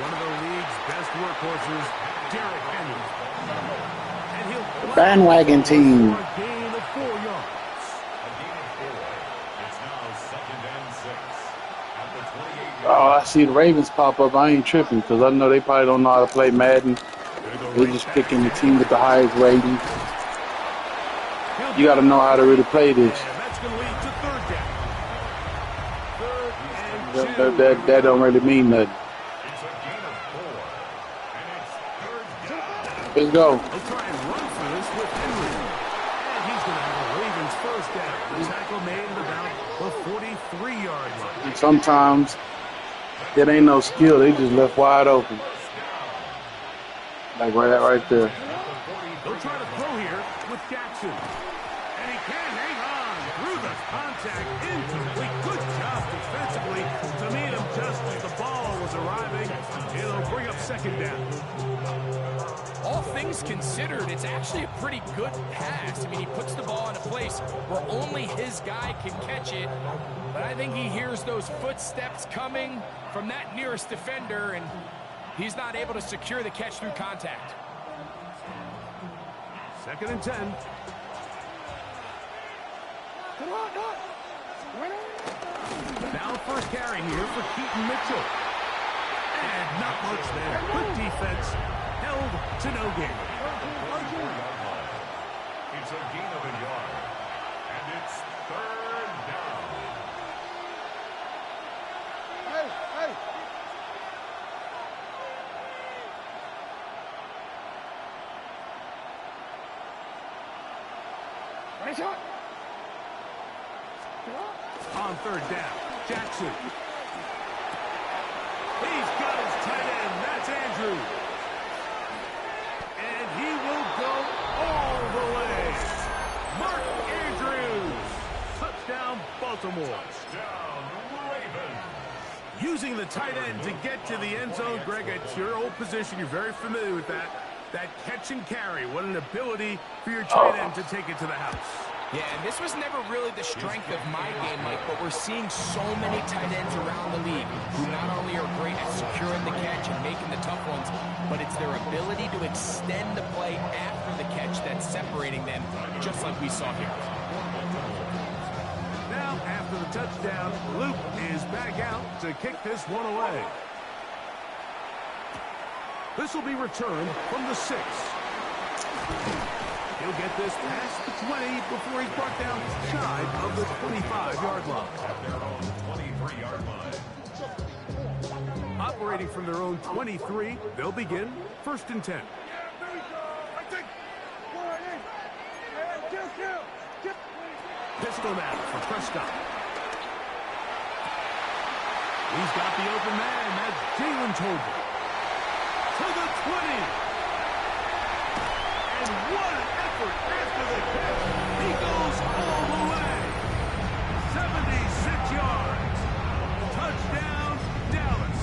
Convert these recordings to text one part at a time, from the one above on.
one of the league's best workhorses, Derrick Henry. And he'll bandwagon team. for a gain of 4 yards. Oh, I see the Ravens pop up. I ain't tripping because I know they probably don't know how to play Madden. They're just picking the team with the highest rating. You got to know how to really play this. That's going to lead to third down. That don't really mean nothing. Let's go. He'll try and run for this with Henry. And he's going to have a Ravens first down. The tackle made at about the 43-yard line. And sometimes it ain't no skill. They just left wide open. Like right there. He'll try to throw here with Jackson. And he can hang on through the contact incomplete. Good job defensively to meet him just as the ball was arriving. It'll bring up second down. All things considered, it's actually a pretty good pass. I mean, he puts the ball in a place where only his guy can catch it. But I think he hears those footsteps coming from that nearest defender, and he's not able to secure the catch through contact. Second and 10. Now first carry here for Keaton Mitchell. And not much there. Good defense. Held to no gain. It's a gain of a yard. And it's third down. Hey. On third down, Jackson. He's got his tight end. That's Andrews. And he will go all the way. Mark Andrews. Touchdown, Baltimore. Touchdown, Ravens. Using the tight end to get to the end zone, Greg, it's your old position. You're very familiar with that. That catch and carry. What an ability for your tight end to take it to the house. Yeah, and this was never really the strength of my game, Mike, but we're seeing so many tight ends around the league who not only are great at securing the catch and making the tough ones, but it's their ability to extend the play after the catch that's separating them, just like we saw here. Now, after the touchdown, Luke is back out to kick this one away. This will be returned from the 6. He'll get this past the 20 before he's brought down shy of the 25-yard line. Operating from their own 23, they'll begin first and 10. Pistol now for Prescott. He's got the open man. That's Jalen Tolbert. To the 20. And what an effort after the catch. He goes all the way. 76 yards. Touchdown, Dallas.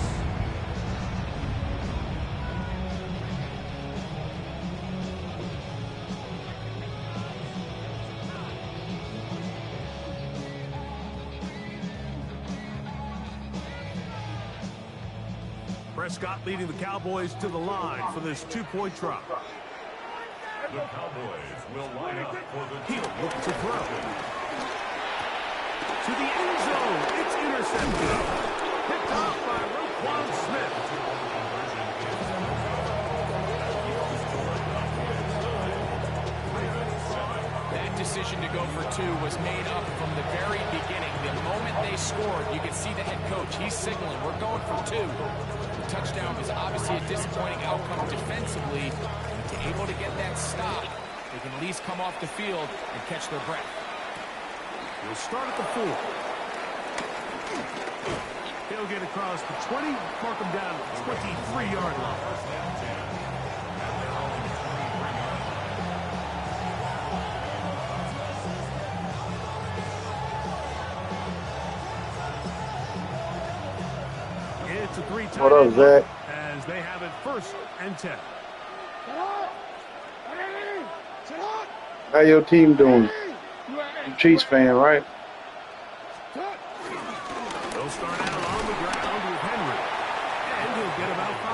Prescott leading the Cowboys to the line for this 2-point try. The Cowboys will line up for the He'll look to throw. To the end zone. It's intercepted. Picked off by Roquan Smith. That decision to go for 2 was made up from the very beginning. The moment they scored, you could see the head coach. He's signaling, we're going for 2. The touchdown was obviously a disappointing outcome defensively. To able to get that stop, they can at least come off the field and catch their breath. He'll start at the 4. He'll get across the 20, mark him down at the 23-yard line. It's a 3-tight What up, Zach? as they have it first and 10. How your team doing? You Chiefs fan, right? They'll start out on the ground with Henry. And he'll get about 5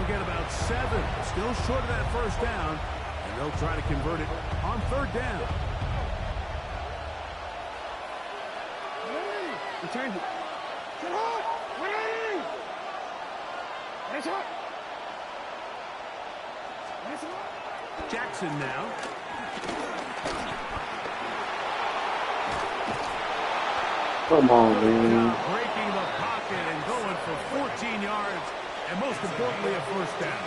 they'll get about 7. Still short of that first down, and they'll try to convert it on 3rd down. Return it. Jackson now. Come on, man. Breaking the pocket and going for 14 yards, and most importantly, a first down.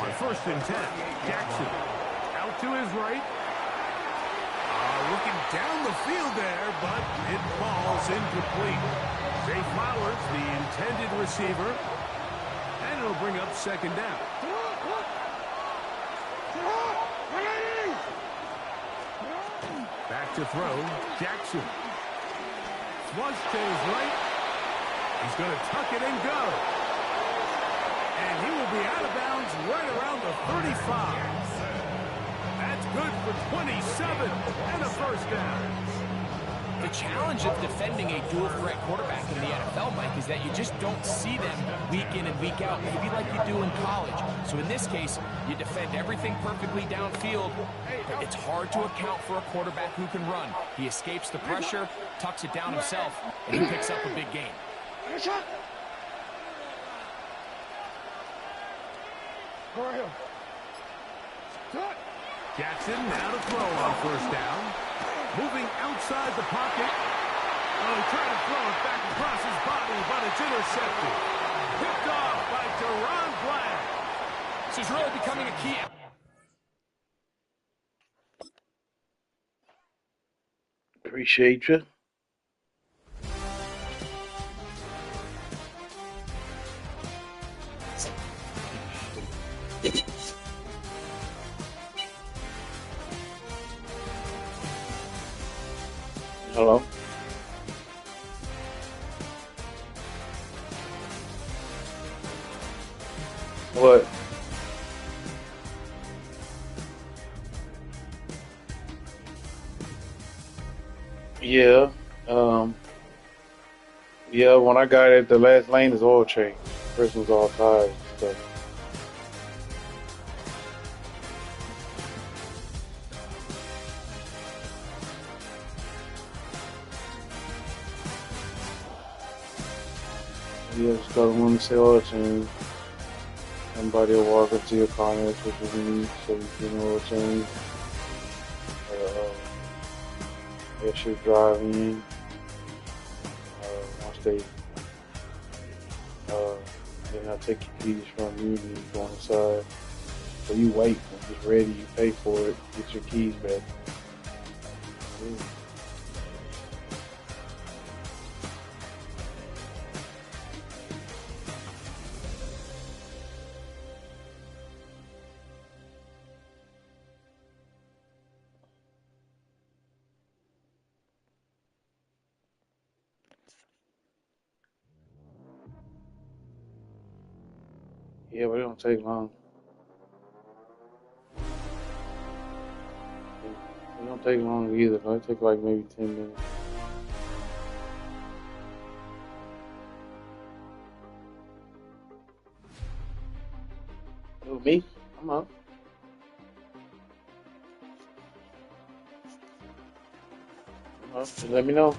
On 1st and 10, Jackson out to his right. Looking down the field there, but it falls incomplete. Zay Flowers, the intended receiver, and it'll bring up 2nd down. Back to throw, Jackson. Flush to his right. He's going to tuck it and go. And he will be out of bounds right around the 35. That's good for 27 and a first down. The challenge of defending a dual-threat quarterback in the NFL, Mike, is that you just don't see them week in and week out, maybe like you do in college. So in this case, you defend everything perfectly downfield, but it's hard to account for a quarterback who can run. He escapes the pressure, tucks it down himself, and he picks up a big gain. Jackson now to throw on 1st down. Moving outside the pocket. Oh, he tried to throw it back across his body, but it's intercepted. Picked off by Deron Black. This is really becoming a key. Appreciate you. Hello. What? Yeah. Yeah, when I got it, the last lane is oil change. First was all tires and stuff. Yeah, just got one to say oil change. Somebody will walk up to your car and ask what you need, so you can oil change. As you're driving, once they, then I'll take your keys from you and you go inside. So you wait, when it's ready, you pay for it, get your keys back. Yeah. Yeah, but it don't take long. It don't take long either. It take like maybe 10 minutes. Who, me? I'm up. Just let me know.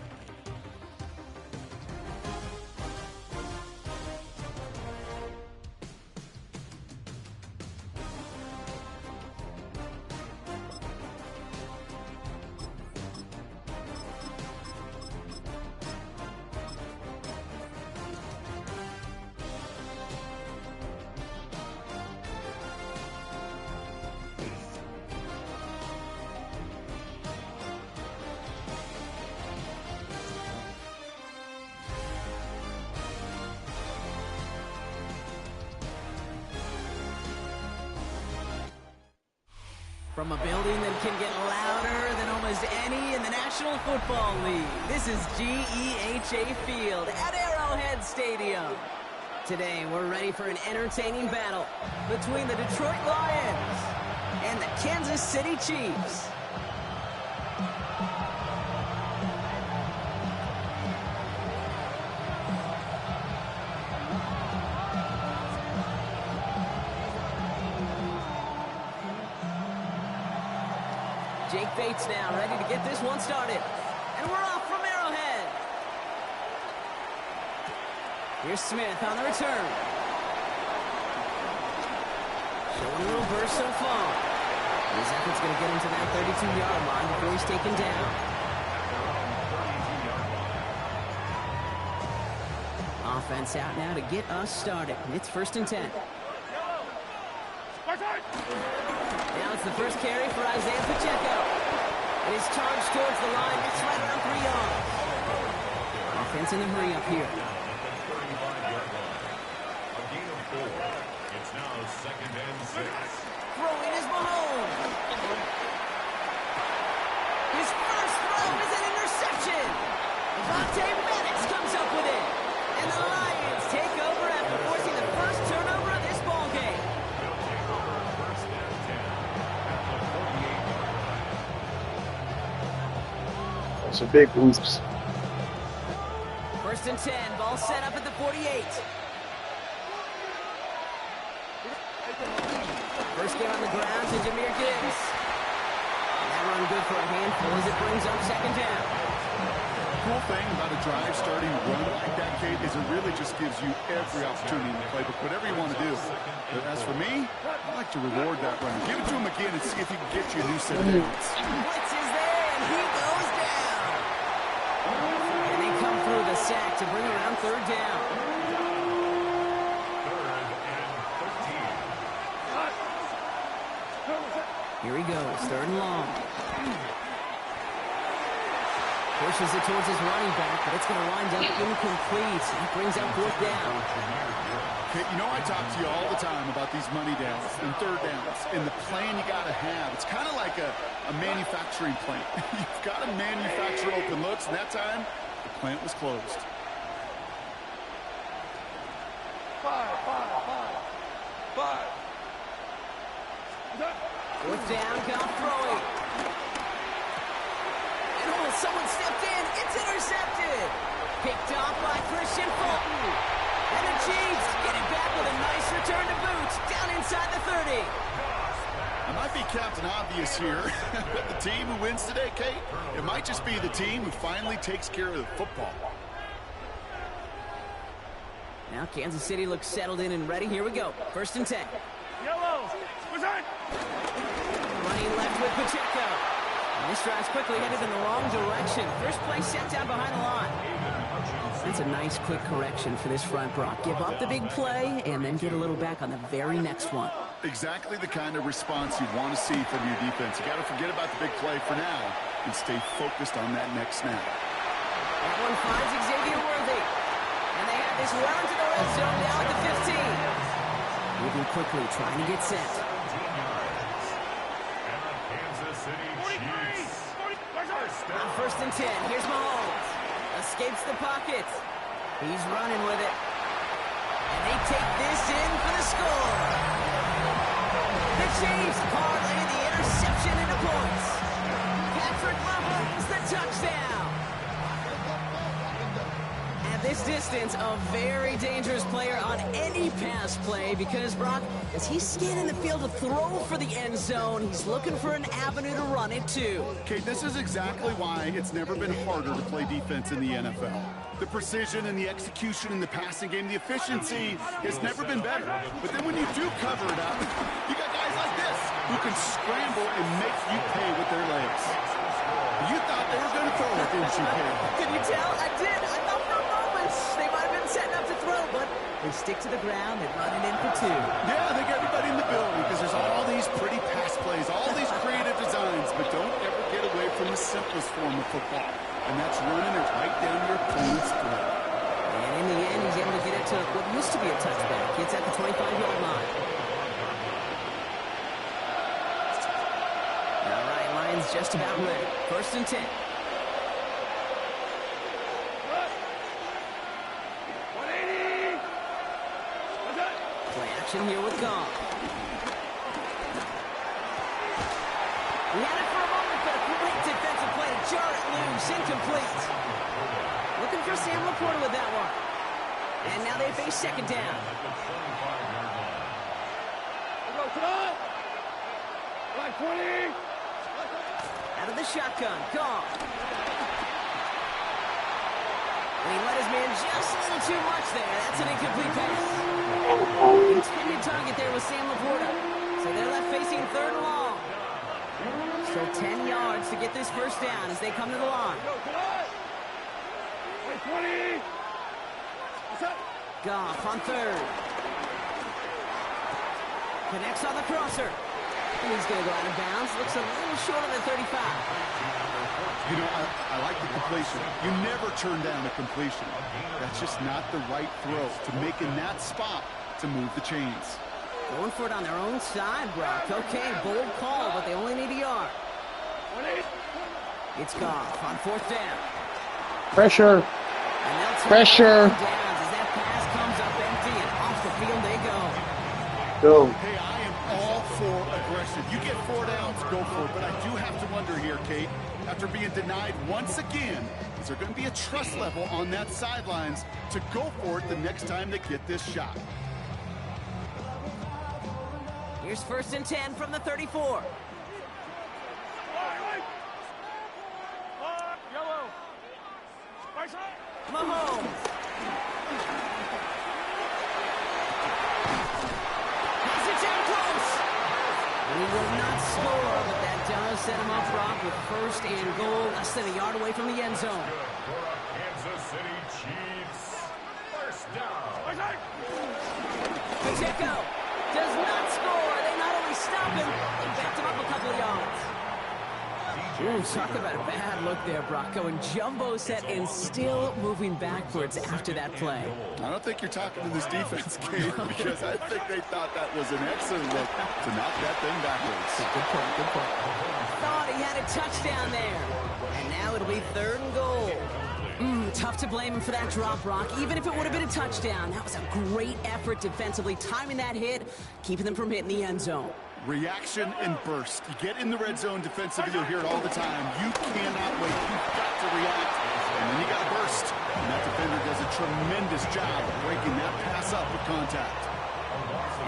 From a building that can get louder than almost any in the National Football League, this is GEHA Field at Arrowhead Stadium. Today, we're ready for an entertaining battle between the Detroit Lions and the Kansas City Chiefs. Jake Bates now ready to get this one started. And we're off from Arrowhead. Here's Smith on the return. Showing a little burst so far. His effort's going to get him to that 32-yard line before he's taken down. Offense out now to get us started. It's 1st and 10. Now it's the first carry for Isaiah Pacheco. It is charged towards the line. It's right around 3 yards. Offense in the hurry up here. It's now 2nd and 6. Throwing is Mahomes. His first throw is an interception. Devontae Maddox comes up with it. And the Lions take over after forcing the first turnover of this ball game. That's a big oops. 1st and 10. Ball set up at the 48. First game on the ground to Jahmyr Gibbs. That run good for a handful as it brings up 2nd down. Cool thing about a drive starting a run like that, Kate, is it really just gives you every opportunity in the playbook, whatever you want to do. But as for me, I like to reward that run. Give it to him again and see if he can get you a new set of downs. Blitz is there, and he goes down. And they come through the sack to bring around 3rd down. 3rd and 13. Here he goes, 3rd and long. Pushes it towards his running back, but it's going to wind up incomplete. That brings up 4th down. Kate, you know I talk to you all the time about these money downs and 3rd downs and the plan you got to have. It's kind of like a manufacturing plant. You've got to manufacture open looks, and that time, the plant was closed. 4th down, Goff throwing. And someone stepped in. It's intercepted. Picked off by Christian Fulton. And the Chiefs get it back with a nice return to boot down inside the 30. I might be Captain Obvious here, but the team who wins today, Kate, it might just be the team who finally takes care of the football. Now Kansas City looks settled in and ready. Here we go. 1st and 10. Yellow. Running left with Pacheco. And this drive's quickly headed in the wrong direction. First play set down behind the line. That's a nice quick correction for this front, Brock. Give up the big play and then get a little back on the very next one. Exactly the kind of response you want to see from your defense. You got to forget about the big play for now and stay focused on that next snap. That one finds Xavier Worthy. And they have this well into the red zone now at the 15. Moving quickly, trying to get set. On 1st and 10, here's Mahomes. Escapes the pocket. He's running with it. And they take this in for the score. The Chiefs parlay the interception into points. Patrick Mahomes, the touchdown. At this distance, a very dangerous player on any pass play because, Brock, as he's scanning the field to throw for the end zone, he's looking for an avenue to run it too. Kate, this is exactly why it's never been harder to play defense in the NFL. The precision and the execution in the passing game, the efficiency has never been better. But then when you do cover it up, you got guys like this who can scramble and make you pay with their legs. You thought they were going to throw it, didn't you, Kate? Can you tell? I did. I thought for a moment they might have been setting up to throw, but they stick to the ground and run it in for 2. Yeah, they get everybody in the building because there's all these pretty pass plays, all these creative designs, but don't ever get away from the simplest form of football, and that's running it right down your opponent's throat. And in the end, he's able to get it to what used to be a touchback. It's at the 25-yard line. All right, Lions just about ready. 1st and 10. Play action here with Goff. We had it for a moment, but a great defensive play to jar it loose, incomplete. Looking for Sam Laporta with that one. And now they face 2nd down. the shotgun. Gone. And he let his man just a little too much there. That's an incomplete pass. Intended target there was Sam Laporta. So they're left facing third and long. So 10 yards to get this first down as they come to the line. Goff on third. Connects on the crosser. He's going to go out of bounds. Looks a little short of the 35. You know, I like the completion. You never turn down a completion. That's just not the right throw to make in that spot to move the chains. Going for it on their own side, Brock. Okay, bold call, but they only need a yard. It's Goff on fourth down. Pressure. Pressure. Downs as that pass comes up empty and off the field they go. Go. Hey, I am all for aggression. You get 4 downs, go for it. But I do have to wonder here, Kate, after being denied once again, is there going to be a trust level on that sidelines to go for it the next time they get this shot? Here's first and 10 from the 34. Mahomes. Has it down close. And he will not score, but that does set him up, Brock, with first and goal, less than a yard away from the end zone. Kansas City Chiefs. First down. Pacheco does not score. They not only stop him, they backed him up a couple of yards. Ooh, talk about a bad look there, Brock. Going jumbo set and still moving backwards after that play. I don't think you're talking to this defense, Kate, because I think they thought that was an excellent look to knock that thing backwards. Good point, good point. Thought he had a touchdown there. And now it'll be third and goal. Tough to blame him for that drop, Brock. Even if it would have been a touchdown, that was a great effort defensively, timing that hit, keeping them from hitting the end zone. Reaction and burst. You get in the red zone defensively, you'll hear it all the time. You cannot wait. You've got to react. And then you got to burst. And that defender does a tremendous job of breaking that pass up with contact.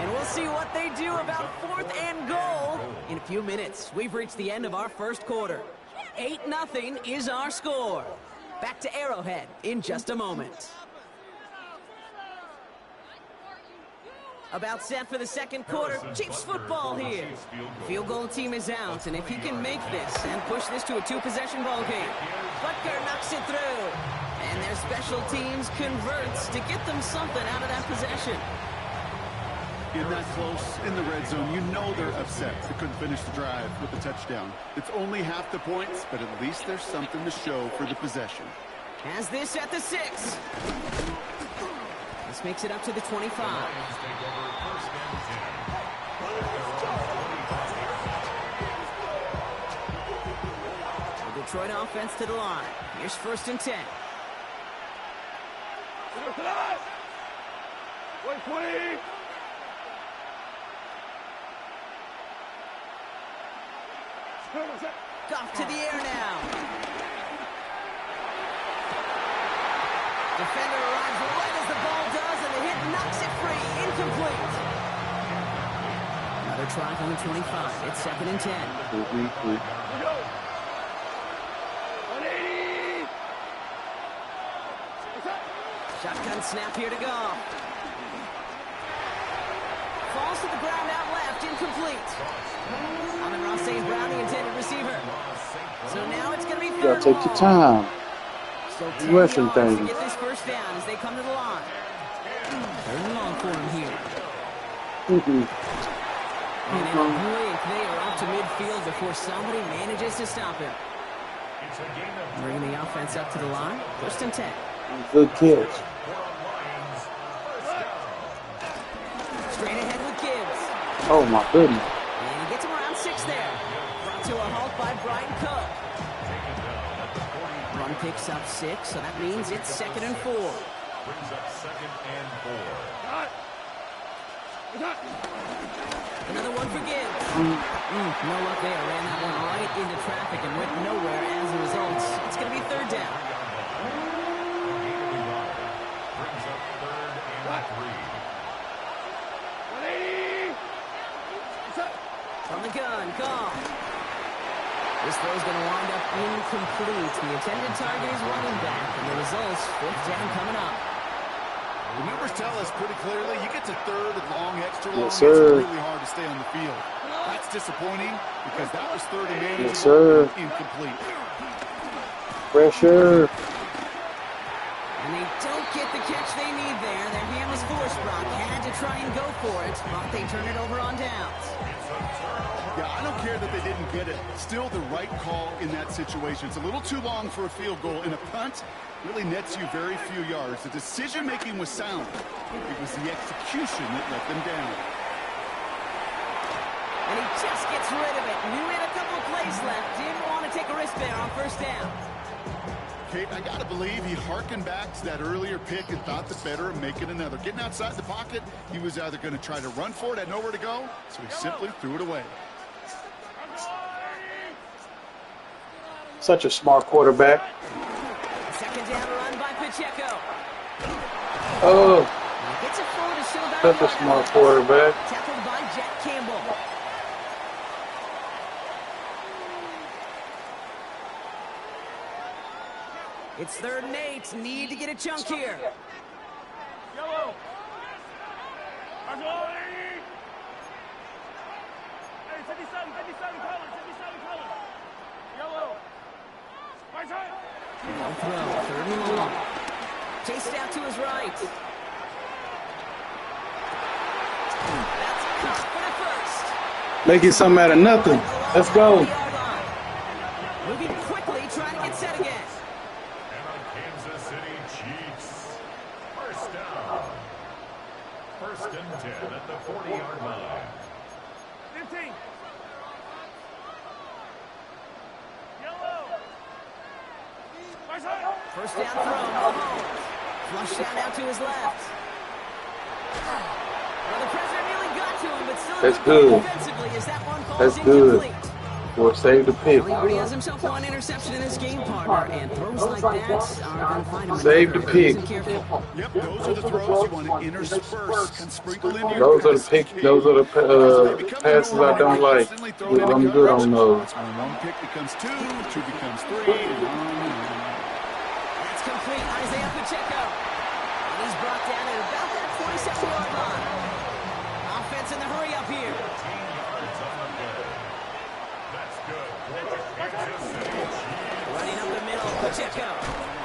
And we'll see what they do about fourth and goal in a few minutes. We've reached the end of our first quarter. 8-0 is our score. Back to Arrowhead in just a moment. About set for the second quarter. Chiefs football here. Field goal team is out, and if he can make this and push this to a 2-possession ball game, Butker knocks it through. And their special teams converts to get them something out of that possession. In that close, in the red zone, you know they're upset. They couldn't finish the drive with the touchdown. It's only half the points, but at least there's something to show for the possession. Has this at the 6. This makes it up to the 25. The Detroit offense to the line. Here's first and 10. 120. Goff to the air now. Defender arrives right as the ball does, and the hit knocks it free. Incomplete. Another try from the 25. It's second and 10. 180. Shotgun snap here to go. Falls to the ground out left. Incomplete. Amon-Ra St. Brown, the intended receiver. So now it's going to be third. You gotta take your time. So 10 Rushing yards to things. get this first down as they come to the line. Third and long for him here. And in a blink, they are up to midfield before somebody manages to stop him. Bringing the offense up to the line. First and 10. Good catch. Straight ahead with Gibbs. Oh my goodness. And he gets him around 6 there. Brought to a halt by Brian Cook. Run picks up 6, so that means it's second and 4. Brings up second and 4. Another one for Gibbs. No luck there. Ran that one right into traffic and went nowhere as a result. It's going to be third down. Brings up third and 3. From the gun, Goff. This throw is going to wind up incomplete. The intended target is running back, and the result's 4th down coming up. The numbers tell us pretty clearly, you get to 3rd and long, extra long, Yes, sir. it's really hard to stay on the field. That's disappointing because that was 3rd and manageable, Yes, sir. incomplete. Pressure. And they don't get the catch they need there. Their hand was forced. Brock had to try and go for it, but they turn it over on downs. Yeah, I don't care that they didn't get it. Still the right call in that situation. It's a little too long for a field goal, and a punt really nets you very few yards. The decision-making was sound. It was the execution that let them down. And he just gets rid of it. Knew he had a couple plays left. Didn't want to take a risk there on 1st down. Kate, I got to believe he harkened back to that earlier pick and thought the better of making another. Getting outside the pocket, he was either going to try to run for it, had nowhere to go, so he simply threw it away. Such a smart quarterback. 2nd down run by Pacheco. Oh, Gets it forward to show that such a smart quarterback. tackled by Jack Campbell. It's 3rd and 8. Need to get a chunk here. Yellow. Hey, 57 colors, 57 colors. Yellow. Right side. No throw. 3rd and long. Chased out to his right. That's caught for the 1st. Making something out of nothing. Let's go. Moving quickly, trying to get set again. And on Kansas City Chiefs. 1st down. 1st and 10 at the 40-yard line. 15. Yellow. Right side. 1st down throw. Mahomes. Flush down out to his left. Well, the pressure nearly got to him, but still That's good. defensively as that one falls That's good. incomplete. Or save the pick. Well, he already has himself one interception in this game, partner, and throws like that are going to find him. Save the pick. Yep, those are the throws you want to intersperse and sprinkle in your Those are the pick. Those are the passes I don't like. I'm good on those. That's when 1 pick becomes 2, 2 becomes 3, and on. That's complete. Isaiah Pacheco. And he's brought down at about that 47-yard line. Offense in the hurry up here. 18 yards on the play. That's good for the Kansas City Chiefs. Running up the middle, Pacheco.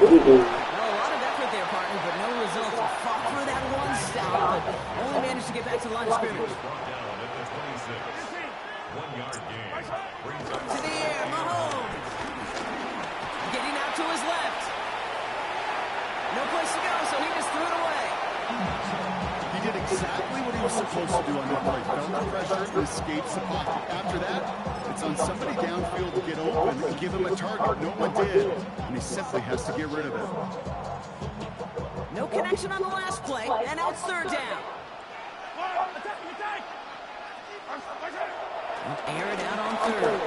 Ooh. Well, a lot of effort there, partner, but no result. Fought through that one stop, but only managed to get back to the line of scrimmage. Brought down at the 26. 1-yard gain. Brings up To the air, Mahomes. Getting out to his left. No place to go, so he just threw it away. He did exactly what he was supposed to do on that play. Felt the pressure and escapes the pocket. After that, it's on somebody downfield to get open and give him a target. No one did, and he simply has to get rid of it. No connection on the last play, and now it's 3rd down. Attack. Air it out on 3rd.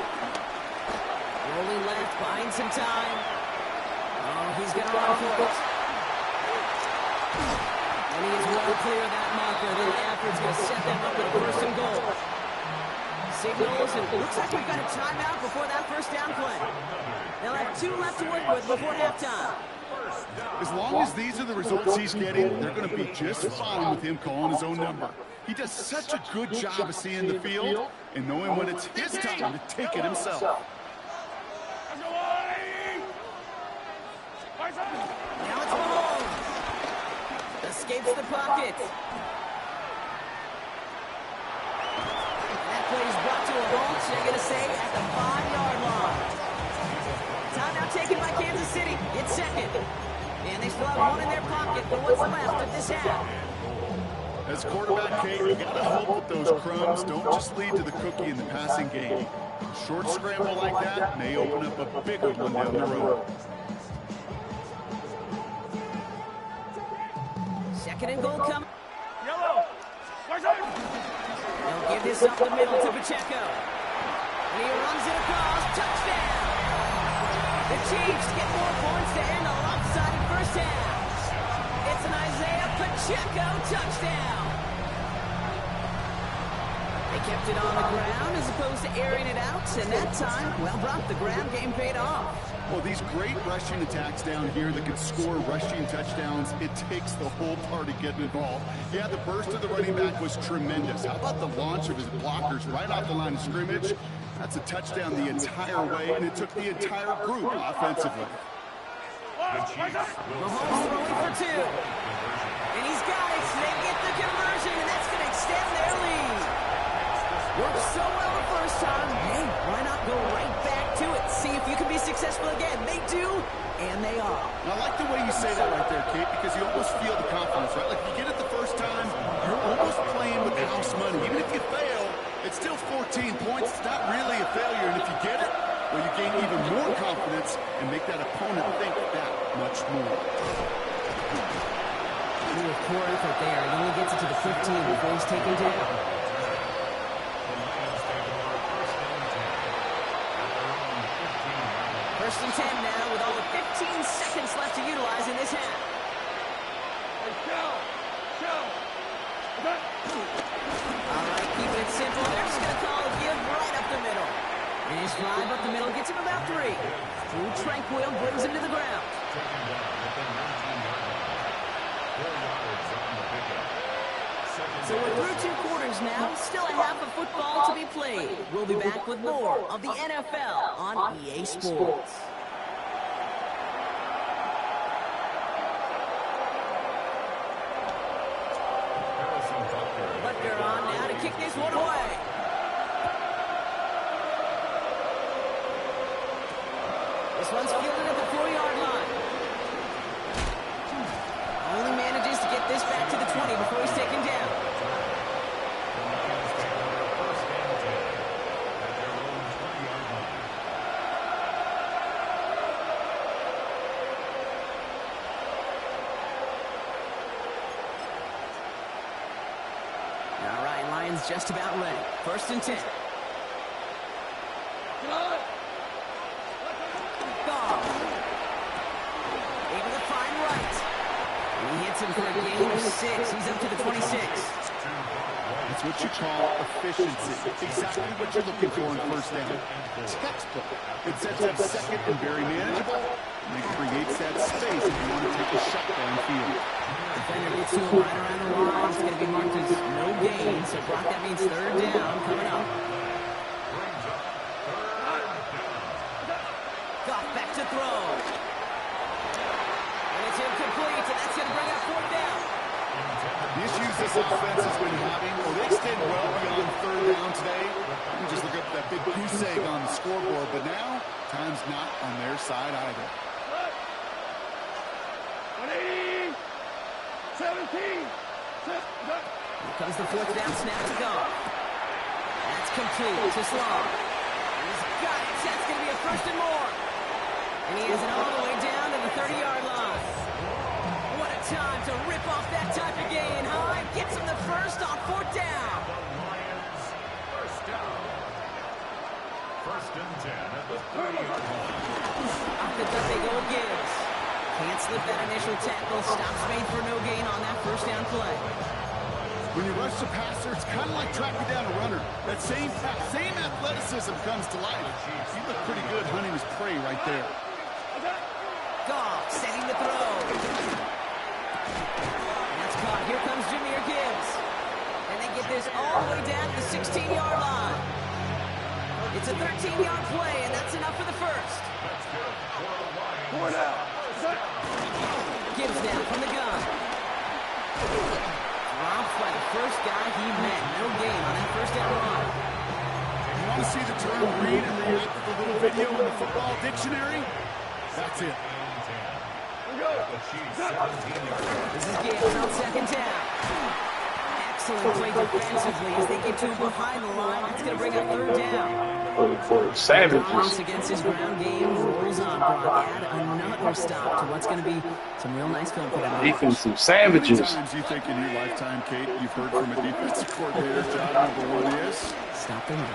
Rolling left, buying some time. Oh, he's going to run for it. And he is well clear of that marker. The effort's going to set them up with a 1st and goal. Signals, and it looks like we've got a timeout before that 1st down play. They'll have 2 left to work with before halftime. As long as these are the results he's getting, they're going to be just fine with him calling his own number. He does such a good job of seeing the field and knowing when it's his time to take it himself. Now it's Mahomes. Escapes the pocket. That play is brought to a halt, so they're going to say at the 5-yard line. Timeout taken by Kansas City. It's 2nd. And they still have one in their pocket for what's left of this half. As quarterback, Kate, you got to hope that those crumbs don't just lead to the cookie in the passing game. A short scramble like that may open up a bigger one down the road. 2nd and goal coming. Yellow. They'll give this up the middle to Pacheco. And he runs it across. Touchdown! The Chiefs get more points to end a lopsided 1st half. It's an Isaiah Pacheco touchdown. They kept it on the ground as opposed to airing it out, and that time, well, Brock, the ground game paid off. Well, these great rushing attacks down here that can score rushing touchdowns, it takes the whole party getting involved. Yeah, the burst of the running back was tremendous. How about the launch of his blockers right off the line of scrimmage? That's a touchdown the entire way, and it took the entire group offensively. Mahomes throwing for 2. And he's got it. They get the conversion, and that's going to extend their lead. Worked so well the first time. Hey, why not go right back to it? See if you can be successful again. They do, and they are. I like the way you say that right there, Kate, because you almost feel the confidence, right? Like, if you get it the first time, you're almost playing with the house money. Even if you fail, it's still 14 points. It's not really a failure, and if you get it, well, you gain even more confidence and make that opponent think that much more. With poor effort there, he only gets it to the 15 before he's taken down. First and 10 now with all the 15 seconds left to utilize in this half. All right, keeping it simple. They're just going to call a give right up the middle. And his drive up the middle gets him about 3. Through Tranquil brings him to the ground. So we're through 2 quarters now. Still a half of football to be played. We'll be back with more of the NFL on EA Sports. Butker on now to kick this one away. This one's fielded at the 4-yard line. Only manages to get this back to the 20 before he's taken down. All right, Lions just about ready. First and 10. For a gain of 6. He's up to the 26. It's what you call efficiency. Exactly what you're looking for in first down. Textbook. It sets up second and very manageable, and it creates that space if you want to take a shot downfield. Defender gets to him right around the line. It's going to be marked as no gain, so Brock, that means 3rd down coming up. Goff back to throw. Incomplete, and that's going to bring up 4th down. The issues this offense has been having, well, they extend well beyond 3rd down today. You can just look up that big goose egg on the scoreboard, but now, time's not on their side either. 180, 17. Here comes the 4th down snap to go. That's complete to Sloan. He's got it. That's going to be a 1st and more. And he has it all the way down to the 30-yard line. What a time to rip off that type of gain, huh? It gets him the 1st on 4th down. The Lions, first down. 1st and 10 at the 30-yard line. Off the gut they go Gibbs. Can't slip that initial tackle. Stops made for no gain on that 1st down play. When you rush the passer, it's kind of like tracking down a runner. That same athleticism comes to life. You look pretty good hunting his prey right there. Goff setting the throw. That's caught. Here comes Jahmyr Gibbs. And they get this all the way down to the 16-yard line. It's a 13-yard play, and that's enough for the 1st. 4 down. Gibbs now from the gun. Dropped by the first guy he met. No gain on that 1st down run. You want to see the term read and react to the little video in the football dictionary? That's it. This is Gibbs on 2nd down. Excellent play defensively as they get to him behind the line. That's going to bring up 3rd down. Savages. Against his ground game rolls on. Brock add another stop to what's going to be some real nice film for them. Defensive savages. How many times do you think in your lifetime, Kate, you've heard from a defensive coordinator, job number 1 is? Stop the run.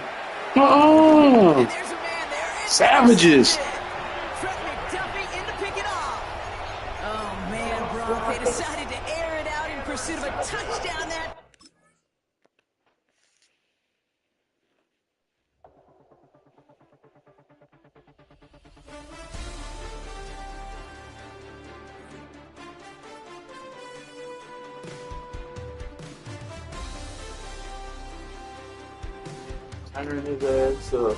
Oh, And there's a man there. savages. They decided to air it out in pursuit of a touchdown that Turning his ass up.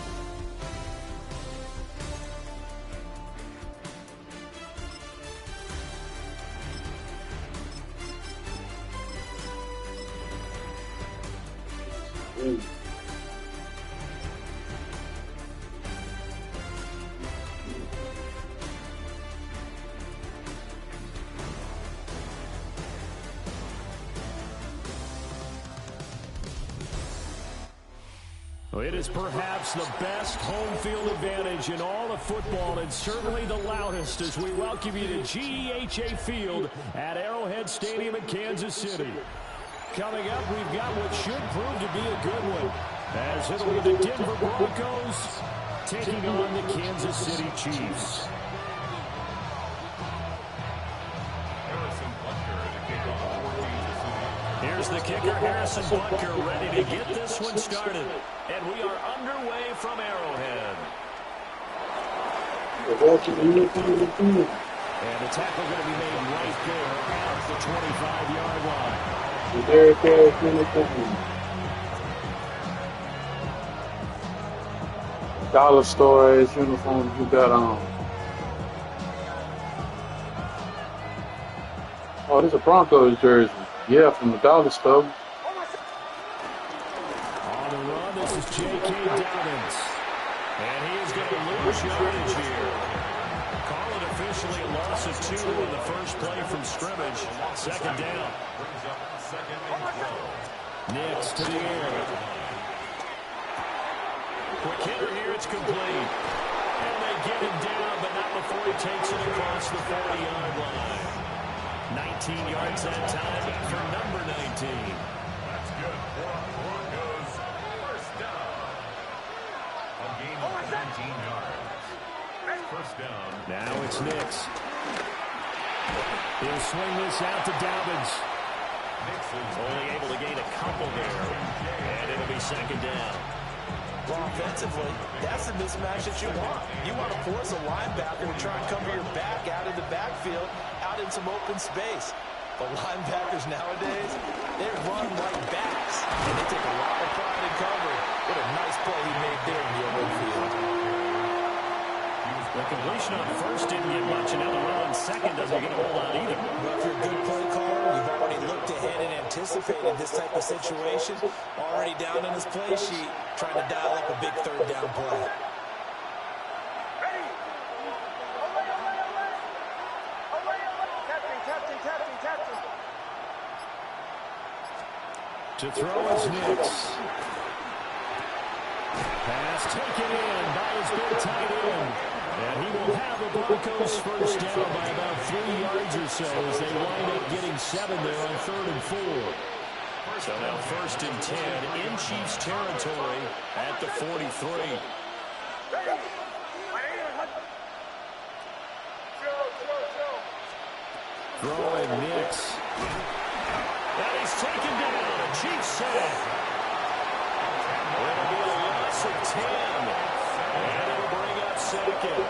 It is perhaps the best home field advantage in all of football, and certainly the loudest, as we welcome you to GEHA Field at Arrowhead Stadium in Kansas City. Coming up, we've got what should prove to be a good one, as it'll be the Denver Broncos taking on the Kansas City Chiefs. Here's the kicker, Harrison Butker, ready to get this one started. And we are underway from Arrowhead. And the tackle going to be made right there at the 25-yard line. Dollar store ass uniforms you got on. Oh, this is a Broncos jersey. Yeah, from the dollar store. On the run, this is J.K. Dobbins. And he is going to lose yardage here. Call it officially a loss of 2 on the first play from scrimmage. Second down. Nix to the air. Quick hitter here, it's complete. And they get him down, but not before he takes it across the 40-yard line. 19 yards that time for number 19. That's good for Broncos. First down. A gain of 19 yards. First down. Now it's Nix. He'll swing this out to Dobbins. Nix is only able to gain a couple there. And it'll be second down. Well, offensively, that's the mismatch that you want. You want to force a linebacker to try and cover your back out in the backfield, out in some open space. But linebackers nowadays, they run like backs, and they take a lot of pride in covering. What a nice play he made there in the open field. The completion on first didn't get much, and now the run on second doesn't get a whole lot either. Well, if you're a good play caller, you've already looked ahead and anticipated this type of situation. Already down on his play sheet, trying to dial up a big third down play. To throw is Nix. Pass taken in by his big tight end. And he will have the Broncos first down by about 3 yards or so as they wind up getting 7 there on 3rd and 4. So now 1st and 10 in Chiefs territory at the 43. Throwing Nix. And he's taken down. A Chiefs sack. It'll be a loss of 10. And it'll bring up second.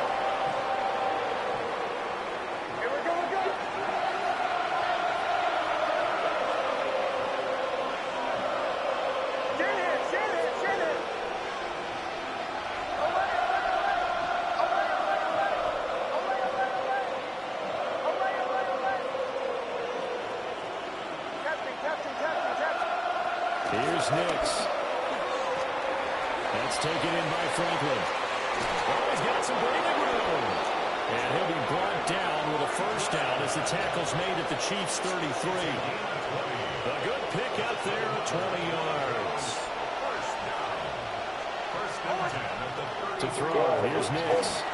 Here's Nix. That's taken in by Franklin. Oh, he's got some breathing room. And he'll be brought down with a first down as the tackle's made at the Chiefs' 33. A good pick up there at 20 yards. To throw, here's Nix.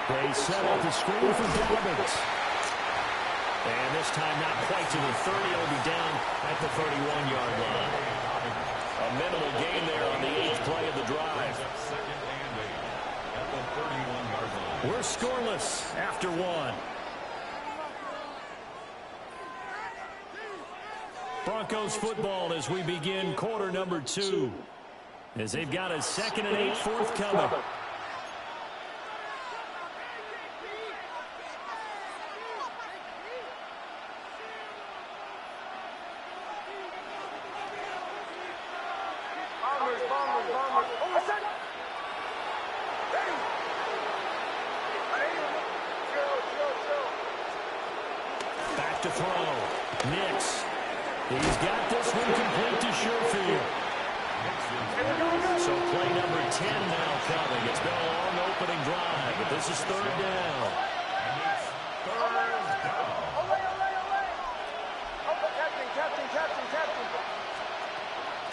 They set up the screen for Dobbins. And this time not quite to the 30. It'll be down at the 31-yard line. A minimal gain there on the 8th play of the drive. We're scoreless after 1. Broncos football as we begin quarter number 2. As they've got a 2nd and 8 forthcoming. to throw. Nix. He's got this one complete to Sherfield. So play number 10 now coming. It's been a long opening drive, but this is third down.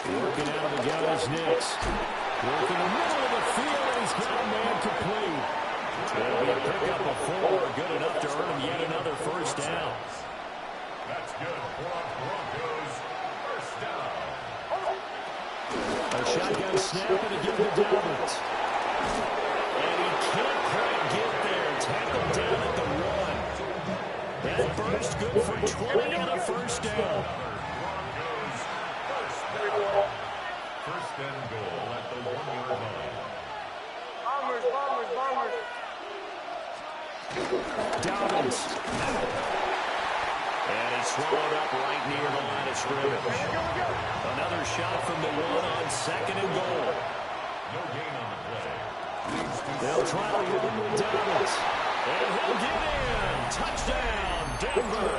Working out of the gun is Nix. Working the middle of the field, and he's got a man complete. It'll be a pickup of 4, good enough to earn him yet another first down. That's good for Broncos. First down. A shotgun snap and a give to Dalvin. And he can't quite get there. Tackled down at the 1. That first good for 20 and a first down. First and goal at the 1-yard line. Bombers. Dalvin. And he's swallowed up right near the line of scrimmage. Another shot from the 1 on second and goal. No gain on the play. They'll try to run with Dalvin. And he'll get in. Touchdown, Denver.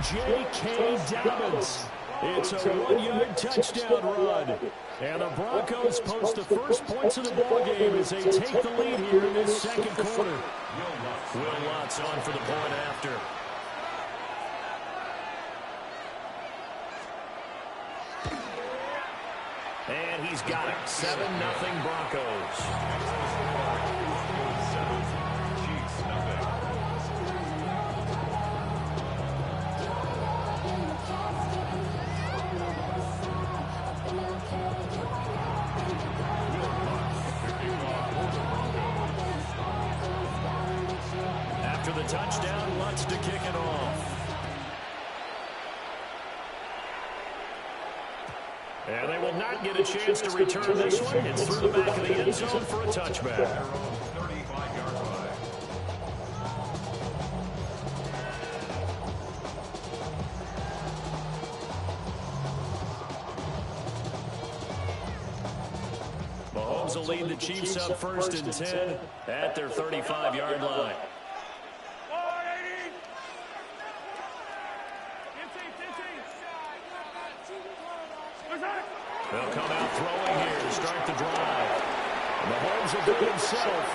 J.K. Dalvin. It's a 1-yard touchdown run. And the Broncos post the first points of the ballgame as they take the lead here in this second quarter. Will Lutz on for the point after. And he's got it. 7-0 Broncos. After the touchdown, Lutz to kick it off. And they will not get a chance to return this one. It's through the back of the end zone for a touchback. 35-yard line. Mahomes will lead the Chiefs up first and 10 at their 35-yard line. They'll come out throwing here to start the drive. Mahomes will do it himself.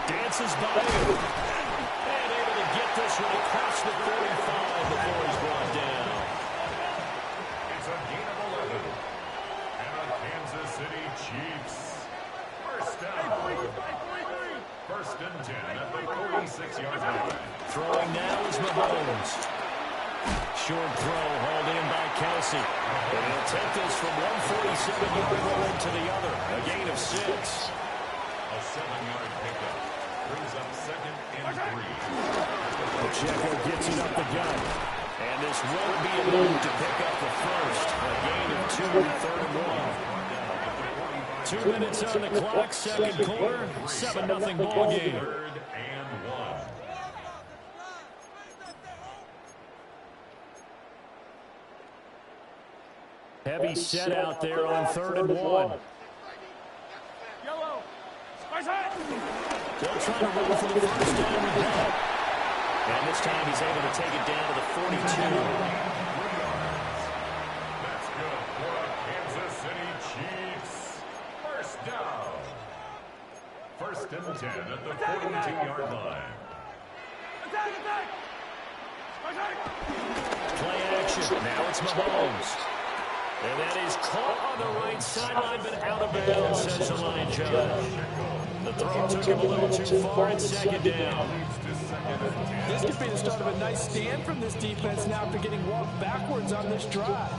Dances by him. And able to get this one across the 45 before he's brought down. It's a gain of 11. And the Kansas City Chiefs. First down. First and 10 at the 46-yard line. Throwing now is Mahomes. Short throw hauled in by Kelsey. And he'll take this from 147-yard line to the other. A gain of 6. A 7-yard pickup. Brings up second and 3. Pacheco gets it up the gut. And this won't be enough to pick up the first. A gain of 2, third and 1. 2 minutes on the clock, second quarter. 7-0 ball game. Third and 1. Heavy set out there on third and 1. They'll try to run for the first down with that. And this time he's able to take it down to the 42. That's good for the Kansas City Chiefs. First down. First and 10 at the 42-yard line. Play action. Now it's Mahomes. And that is caught on the right sideline, but out of bounds, says the line judge. The throw took him a little too far in second down. This could be the start of a nice stand from this defense now after getting walked backwards on this drive.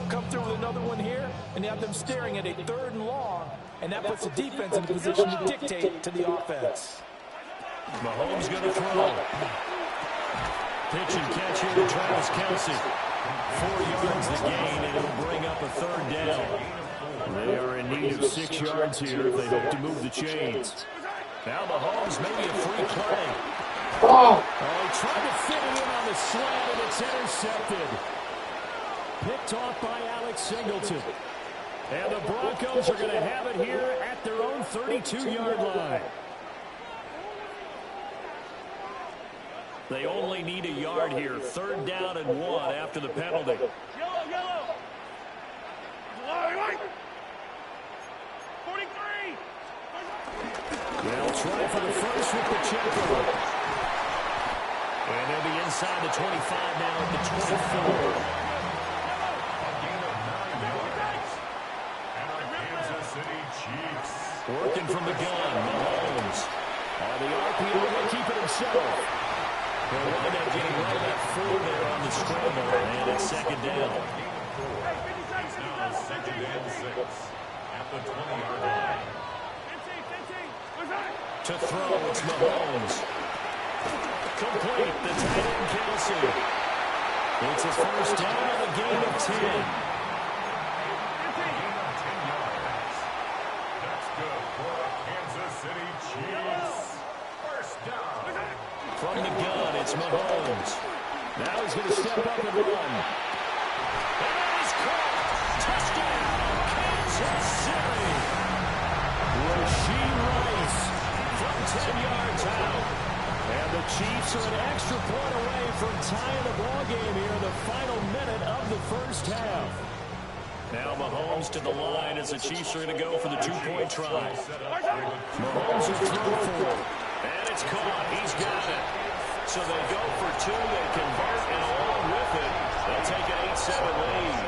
Come through with another one here, and you have them staring at a third and long, and that puts the defense in a position to dictate to the offense. Mahomes going to throw. Pitch and catch here to Travis Kelsey. 4 yards the gain, and it'll bring up a third down. They are in need of 6 yards here if they hope to move the chains. Now Mahomes maybe a free play. Oh, he tried to fit it in on the slant, and it's intercepted. Picked off by Alex Singleton. And the Broncos are going to have it here at their own 32-yard line. They only need a yard here. 3rd down and 1 after the penalty. Yellow, yellow. 43. They'll try for the first with Pacheco. And they'll be inside the 25 now at the 24. Kansas City Chiefs. Working from the gun, Mahomes. The RPO will keep it himself. They'll wind up getting right about 4 there on the scramble, and it's 2nd down. It's now 2nd and 6 at the 20-yard line. To throw, it's Mahomes. Complete, the tight end Kelsey. It's his first down on the gain of 10. Gain of 10 yards. That's good for the Kansas City Chiefs. First down. From the gun, it's Mahomes. Now he's going to step up and run. And that is caught. Touchdown, Kansas City. Rasheed Rice from 10 yards out. And the Chiefs are an extra point away from tying the ball game here in the final minute of the first half. Now Mahomes to the line as the Chiefs are going to go for the 2-point try. Mahomes will throw for it. And it's caught. He's got it. So they go for 2. They convert, and along with it, they'll take an 8-7 lead.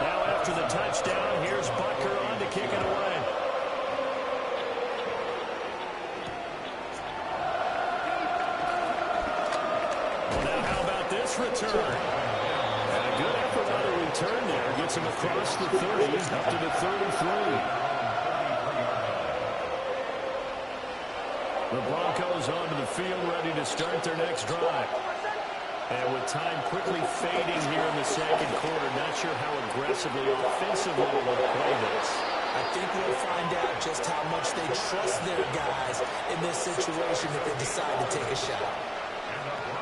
Now after the touchdown, here's Butker on to kick it away. Well, now how about this return? And a good effort on a return there. Gets him across the 30, up to the 33. The Broncos onto the field, ready to start their next drive. And with time quickly fading here in the 2nd quarter, not sure how aggressively, offensively they'll play this. I think we'll find out just how much they trust their guys in this situation if they decide to take a shot.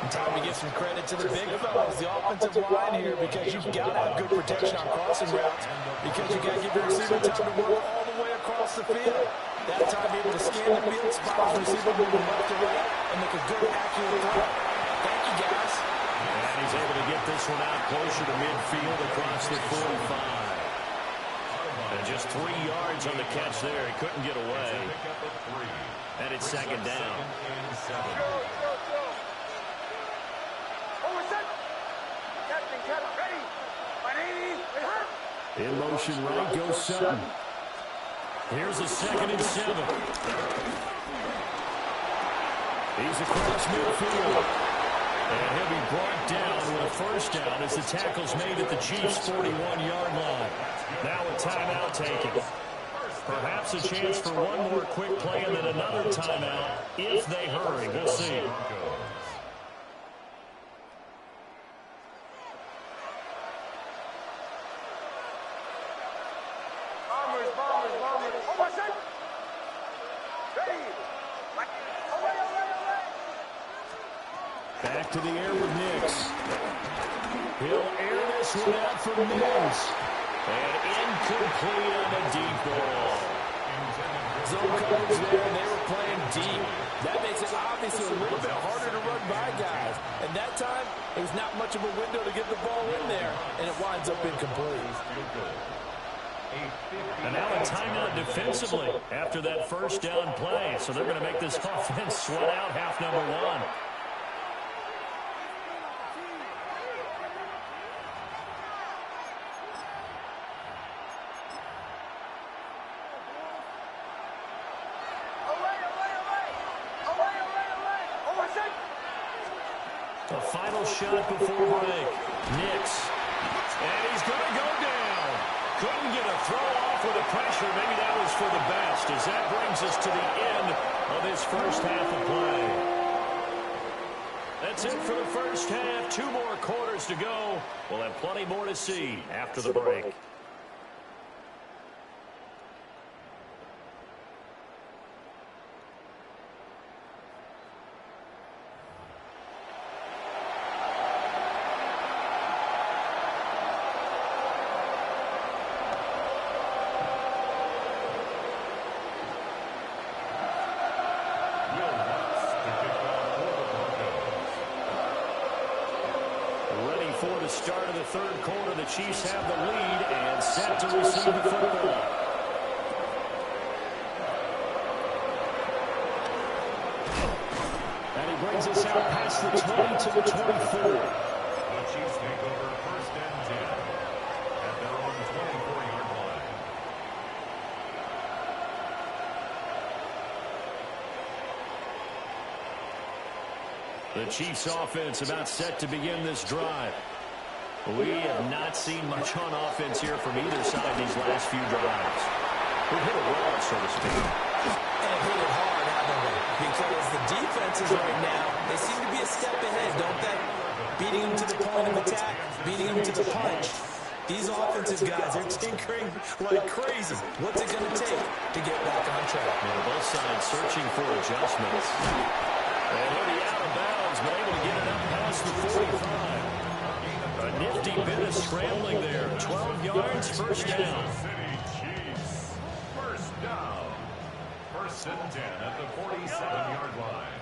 And time to give some credit to the big fellas, the offensive line here, because you've got to have good protection on crossing routes, because you've got to give your receiver time to work all the way across the field. That time able to scan the field, spot his receiver moving left to right, and make a good, accurate throw. Thank you, guys. And he's able to get this one out closer to midfield across the 45. And just 3 yards on the catch there. He couldn't get away. And it's 2nd down. In motion right goes Sutton. Here's a 2nd and 7. He's across midfield. And he'll be brought down with a first down as the tackle's made at the Chiefs' 41-yard line. Now a timeout taken. Perhaps a chance for one more quick play and then another timeout if they hurry. We'll see. Back to the air with Nix. He'll air this one out for Mills. And incomplete on a deep ball. Zone coverage there, and they were playing deep. That makes it obviously a little bit harder to run by guys. And that time, there's not much of a window to get the ball in there, and it winds up incomplete. And now a timeout defensively after that first down play. So they're going to make this offense sweat out half number 1. A final shot before break. Nix. And he's going to go down. Couldn't get a throw off with the pressure. Maybe that was for the best, as that brings us to the end of this first half of play. That's it for the first half. 2 more quarters to go. We'll have plenty more to see after the break. third quarter. The Chiefs have the lead and set to receive the football. And he brings us out past the 20 to the 24. The Chiefs take over first and 10 at their own 24-yard line. The Chiefs offense about set to begin this drive. We have not seen much on offense here from either side these last few drives. We hit it well, so to speak. And hit it hard, haven't we? Because the defenses right now, they seem to be a step ahead, don't they? Beating them to the point of attack, beating them to the punch. These offensive guys, they're tinkering like crazy. What's it going to take to get back on track? Yeah, both sides searching for adjustments. And he'll be out of bounds, but able to get it up past the 45. A nifty bit of scrambling there. 12 yards, first down. City Chiefs. First down. First and 10 at the 47-yard line.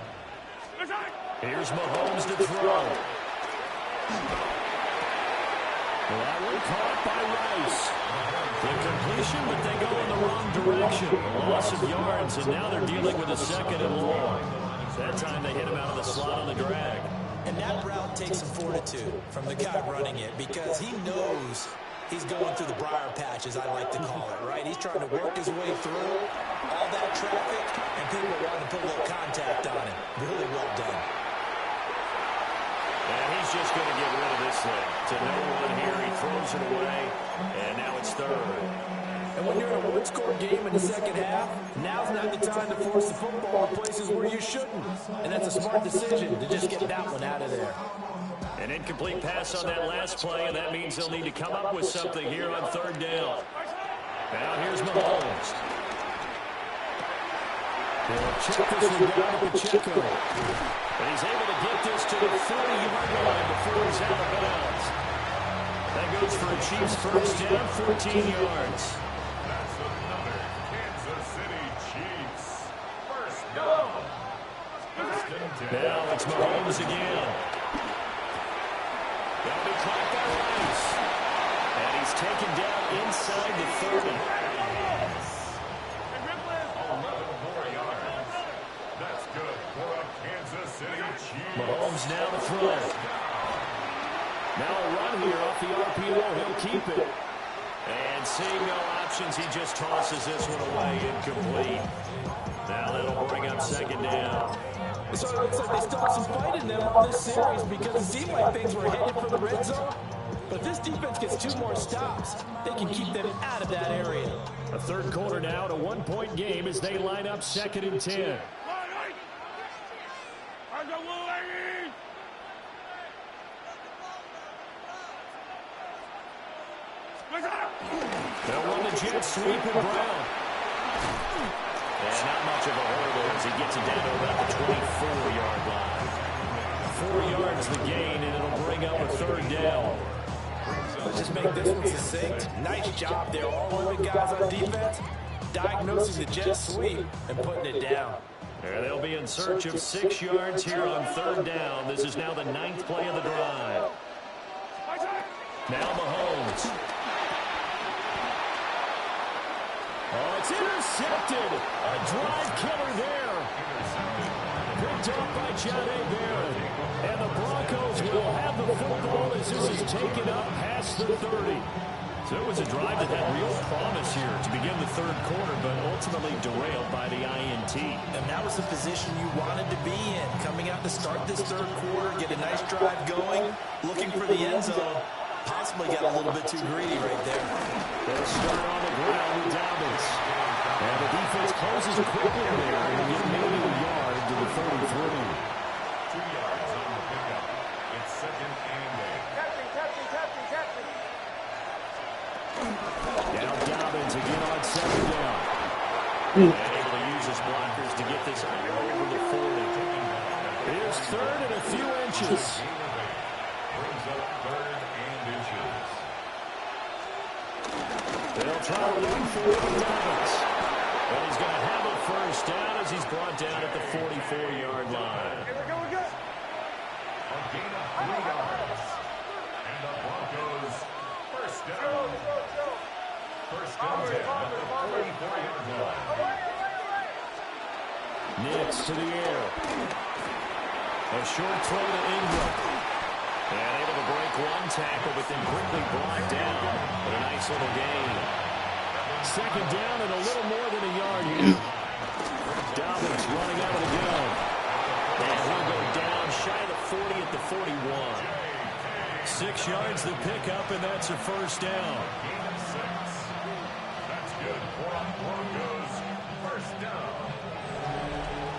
Here's Mahomes to throw. That one caught by Rice. The completion, but they go in the wrong direction. A loss of yards, and now they're dealing with a second and long. That time they hit him out of the slot on the drag. And that route takes some fortitude from the guy running it because he knows he's going through the briar patch, as I like to call it, right? He's trying to work his way through all that traffic, and people want to put a little contact on him. Really well done. And he's just going to get rid of this thing. To no one here, he throws it away, and now it's third. And when you're in a one-score game in the second half, now's not the time to force the football in places where you shouldn't. And that's a smart decision to just get that one out of there. An incomplete pass on that last play, and that means they'll need to come up with something here on third down. Now here's Mahomes. They'll check this one down to Pacheco. And he's able to get this to the 40-yard line before he's out of bounds. That goes for a Chiefs first down, 14 yards. That's another Kansas City Chiefs. First down. First and 10. Now it's Mahomes again. That'll be caught by Rice. And he's taken down inside the 30. 11 more yards. That's good for a Kansas City Chiefs. Mahomes now to throw. Now a run here off the RPO. He'll keep it. And seeing no options, he just tosses this one away, incomplete. Now that'll bring up second down. So it looks like they still have some fight in them on this series because it seemed like things were headed for the red zone. But if this defense gets 2 more stops, they can keep them out of that area. A third quarter now, a 1-point game as they line up second and 10. They'll run the jet sweep at Brown. And not much of a hurdle as he gets it down to about the 24-yard line. 4 yards the gain, and it'll bring up a third down. Let's just make this one succinct. Nice job there, all 11 guys on defense, diagnosing the jet sweep and putting it down. And they'll be in search of 6 yards here on third down. This is now the 9th play of the drive. Now Mahomes. Oh, it's intercepted. A drive killer there. Picked up by John Barrett. And the Broncos will have the football as this is taken up past the 30. So it was a drive that had real promise here to begin the third quarter, but ultimately derailed by the INT. And that was the position you wanted to be in. Coming out to start this third quarter, get a nice drive going, looking for the end zone. Possibly got a little bit too greedy right there. They'll start on the ground with Dobbins. And the defense closes quickly there and will get maybe a yard to the 33. 2 yards on the pickup. It's second and 8. Now Dobbins again on second down. And able to use his blockers to get this over the 40. Here's third and a few inches. Brings up third and inches. They'll try to run for Dobbins. And he's going to have a first down as he's brought down at the 44-yard line. A gain of 3 yards. And the Broncos First down. First and 10 at the 44-yard line. Nix to the air. A short throw to Ingram. And able to break one tackle, but then quickly brought down. But a nice little gain. Second down and a little more than a yard here. Dobbins running out of the gun. And he'll go down shy of the 40 at the 41. 6 yards the pickup, and that's a first down. Gain of 6. That's good for the Broncos. First down.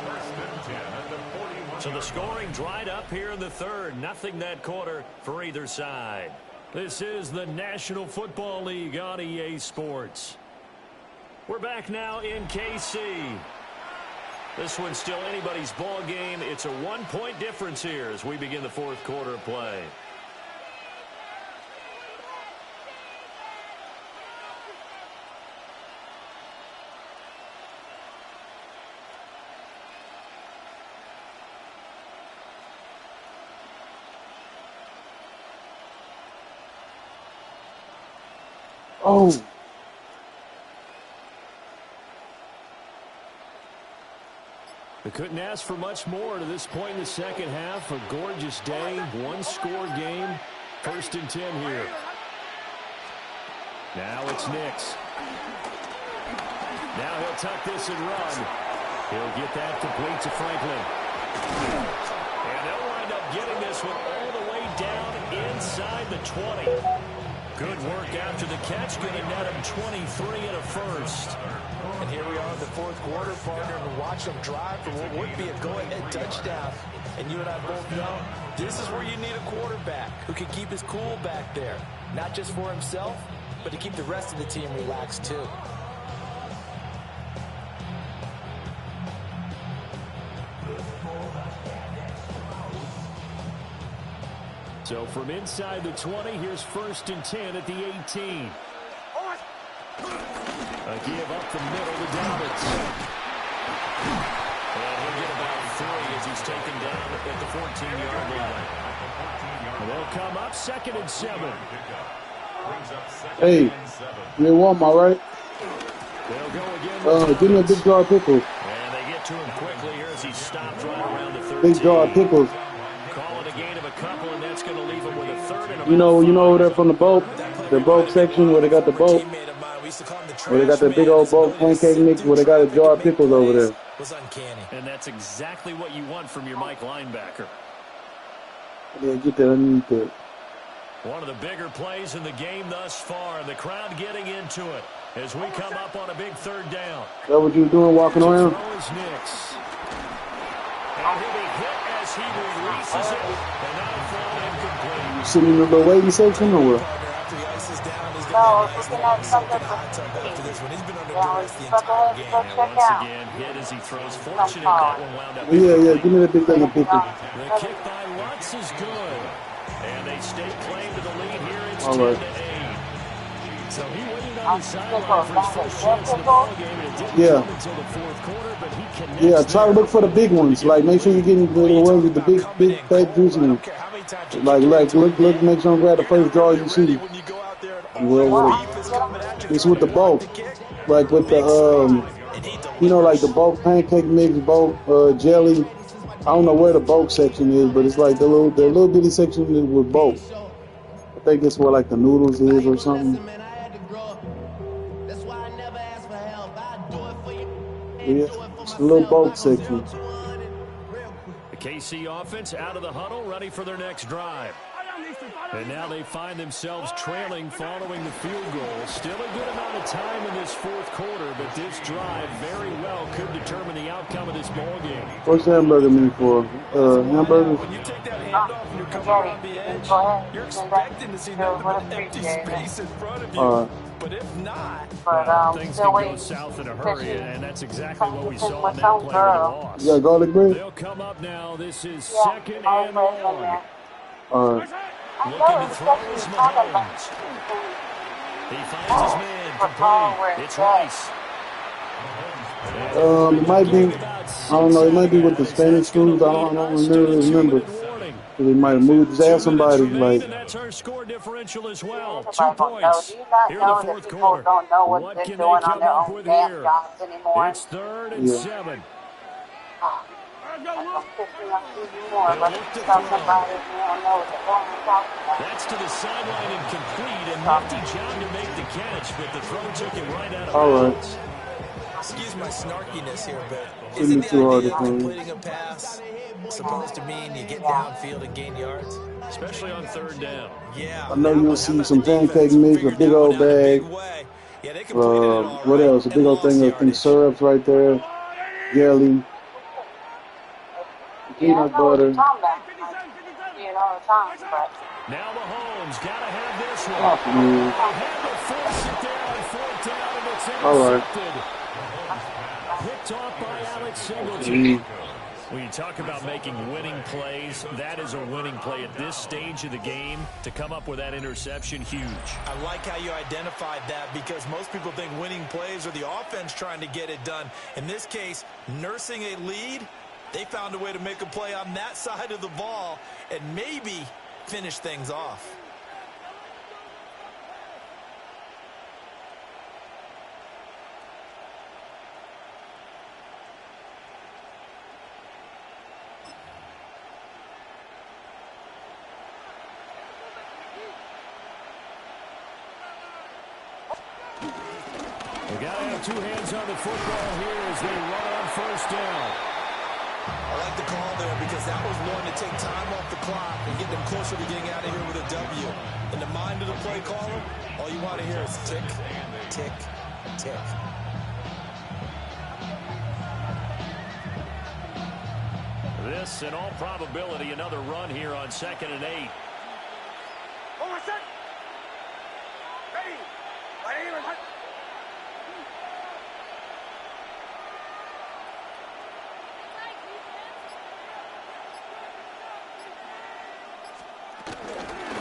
First and 10 at the 41. So the scoring dried up here in the third. Nothing that quarter for either side. This is the National Football League on EA Sports. We're back now in KC. This one's still anybody's ball game. It's a 1-point difference here as we begin the fourth quarter of play. Oh. We couldn't ask for much more to this point in the second half. A gorgeous day, one-score game. First and 10 here. Now it's Nix. Now he'll tuck this and run. He'll get that complete to Franklin. And they'll wind up getting this one all the way down inside the 20. Good work after the catch. Going to net him 23 and a first. And here we are in the fourth quarter, partner, and watch them drive for what would be a go-ahead touchdown. And you and I both know this is where you need a quarterback who can keep his cool back there. Not just for himself, but to keep the rest of the team relaxed too. So from inside the 20, here's first and 10 at the 18. A give up the middle to Dobbins. And he'll get about 3 as he's taken down at the 14-yard line. And they'll come up second and 7. Hey, you're in Walmart, right? They'll go again. Give me a big jar of pickles. And they get to him quickly here as he stopped right around the 13. Big jar of pickles. Call it a gain of a couple, and that's going to leave him with a third and you know over there from the boat section where they got the boat, where they got the big old boat pancake mix, where they got a jar of pickles over there. Was uncanny. And that's exactly what you want from your Mike linebacker. Yeah, get that underneath it. One of the bigger plays in the game thus far, and the crowd getting into it as we come up on a big third down. Is that what you were doing, walking around? Throw is Nix. And he'll be hit as he releases it, and that'll fall incomplete. You sitting in the little waiting section or what? No, looking at something for Once again, hit as he throws. Fortunate that one wound up. Yeah, give me that big thing of pickles. The kick by Lutz is good. And they stake claim to the lead here. It's 10-8. So he waited on the sideline for his first chance in the ball game, and it didn't come until the fourth quarter, but he connects. Yeah, try to look for the big ones. Like, make sure you're getting the ones with the big, fat, juicy ones. Like, look, make sure you grab the first draw you see. Well, it's with the bulk, like with the like the bulk pancake mix, bulk jelly. I don't know where the bulk section is, but it's like the little bitty section with bulk. I think it's where like the noodles is or something. Yeah, it's the little bulk section. The KC offense out of the huddle, ready for their next drive. And now they find themselves trailing following the field goal. Still a good amount of time in this fourth quarter, but this drive very well could determine the outcome of this ball game. What's the hamburger mean for? Hamburgers? When you take that handoff and you're coming around the edge, you're expecting to see nothing but empty space in front of you. But if not, things can go south in a hurry, and that's exactly what we saw in that play with the loss. You got garlic bread? They'll come up now. This is second and 1. Looking to throw his Mahomes. He finds his man complete. It's Rice. It might be, I don't know, it might be with the Spanish foods. I don't remember. They might have moved his ass somebody. Like, And that's our score differential as well. 2 Nobody gonna know. points. Do you not Here in know the that fourth people quarter. don't know what What they're can doing they on come their up own with damn here? jobs anymore? It's 3rd and yeah. 7. That's gonna piss me off even more. But tell somebody you don't know what they're talking about. That's to the sideline and complete. A nifty job to make the catch, but the throw took it right out of bounds. Excuse my snarkiness here, but Shouldn't isn't be the too hard idea to of find. completing a pass supposed to mean you get downfield and gain yards? Especially on 3rd down. Yeah. I know you'll see some pancake defense mix, a figured big that one old out in a big bag. way. Yeah, they completed it all What right else? A big and old lost thing of yardage. syrups right there. Jelly. Peanut butter. You know the time, but Now Mahomes got to have this one. Oh, man. They had to force it there on 4th down, and it's All right. intercepted. Picked off by Alex Singleton. When you talk about making winning plays, that is a winning play at this stage of the game. To come up with that interception, huge. I like how you identified that because most people think winning plays are the offense trying to get it done. In this case, nursing a lead, they found a way to make a play on that side of the ball and maybe finish things off. They got to have 2 hands on the football here as they run on 1st down. I like the call there because that was one to take time off the clock and get them closer to getting out of here with a W. In the mind of the play caller, all you want to hear is tick, tick, tick. This, in all probability, another run here on 2nd and 8. Ready. Ready.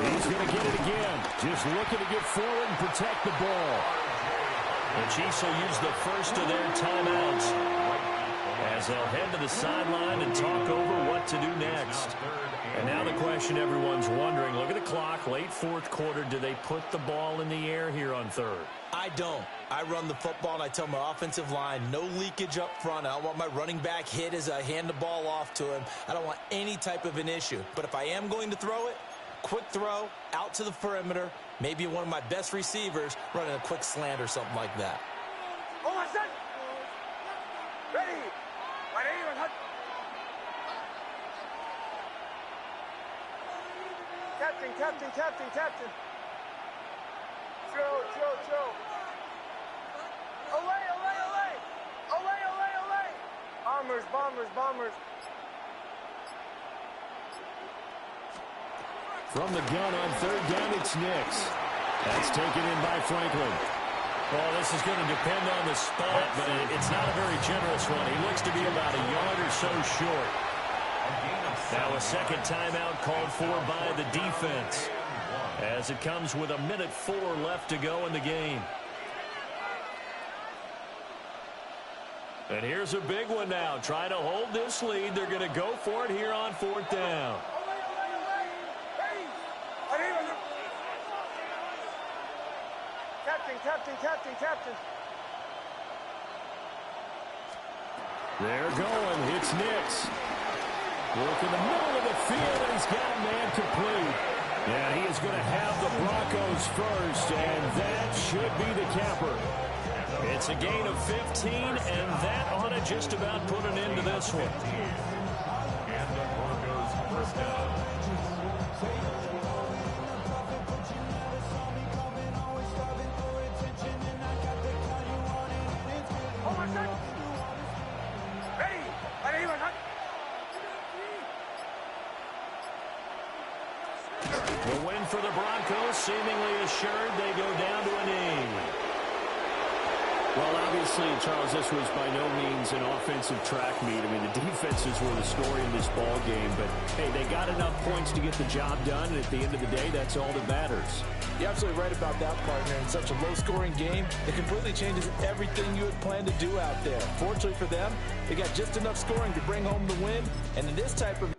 He's going to get it again. Just looking to get forward and protect the ball. The Chiefs will use the first of their timeouts as they'll head to the sideline and talk over what to do next. And now the question everyone's wondering, look at the clock, late 4th quarter, do they put the ball in the air here on 3rd? I don't. I run the football and I tell my offensive line, no leakage up front. I don't want my running back hit as I hand the ball off to him. I don't want any type of an issue. But if I am going to throw it, quick throw, out to the perimeter, maybe one of my best receivers running a quick slant or something like that. Ready. Captain. Chill. Away. Bombers. From the gun on 3rd down, it's Nix. That's taken in by Franklin. Well, this is going to depend on the spot, but it's not a very generous one. He looks to be about a yard or so short. Now a 2nd timeout called for by the defense as it comes with 1:04 left to go in the game. And here's a big one now. Trying to hold this lead. They're going to go for it here on 4th down. Captain. They're going. It's Nix. Work in the middle of the field, and he's got man complete. And he is going to have the Broncos first, and that should be the capper. It's a gain of 15, and that ought to just about put an end to this one. And the Broncos first down. The win for the Broncos, seemingly assured they go down to a knee. Well, obviously, Charles, this was by no means an offensive track meet. I mean, the defenses were the story in this ball game, but, hey, they got enough points to get the job done, and at the end of the day, that's all that matters. You're absolutely right about that, partner. In such a low-scoring game, it completely changes everything you had planned to do out there. Fortunately for them, they got just enough scoring to bring home the win, and in this type of